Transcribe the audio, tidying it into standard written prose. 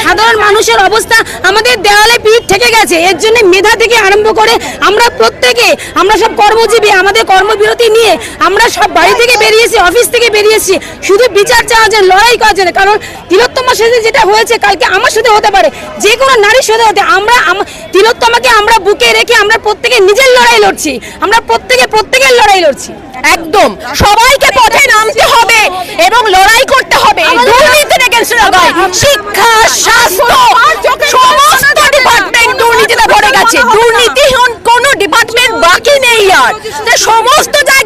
সাধারণ মানুষের অবস্থা আমাদের দেওয়ালে পিঠ থেকে গেছে। এর জন্য মেধা থেকে আরম্ভ করে আমরা প্রত্যেকে, আমরা সব কর্মজীবী, আমাদের কর্মবিরতি নিয়ে আমরা সব বাড়ি থেকে বেরিয়েছি, অফিস থেকে বেরিয়েছি শুধু বিচার চাওয়ার জন্য, লড়াই করার জন্য। কারণ তিলোত্তমার সাথে যেটা হয়েছে কালকে আমার সাথে হতে পারে, যে কোনো নারীর সাথে হতে। আমরা তিলোত্তমাকে আমরা বুকে রেখে আমরা প্রত্যেকে নিজের লড়াই লড়ছি, আমরা প্রত্যেকের লড়াই লড়ছি। একদম সবাইকে পথে নামতে হবে এবং লড়াই করতে হবে। দুর্নীতির এগেইনস্টে লড়াই, শিক্ষা, স্বাস্থ্য, সমস্ত ডিপার্টমেন্ট দুর্নীতিতে ভরে গেছে। দুর্নীতিহীন কোনো ডিপার্টমেন্ট বাকি নেই আর। সমস্ত জায়গায়